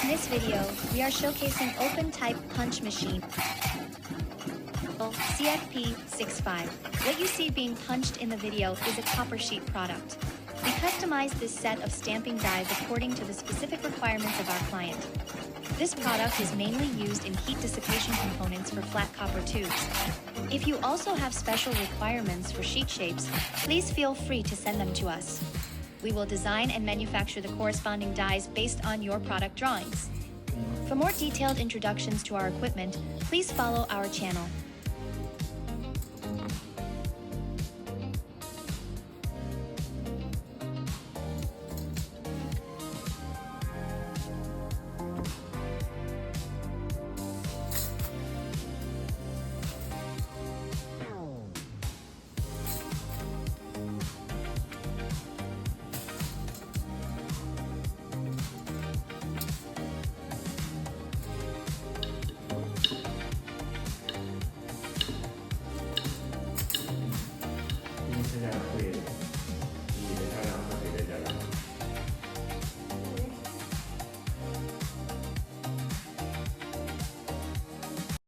In this video, we are showcasing open-type punch machine CFP65. What you see being punched in the video is a copper sheet product. We customized this set of stamping dies according to the specific requirements of our client. This product is mainly used in heat dissipation components for flat copper tubes. If you also have special requirements for sheet shapes, please feel free to send them to us. We will design and manufacture the corresponding dies based on your product drawings. For more detailed introductions to our equipment, please follow our channel. Lineset created.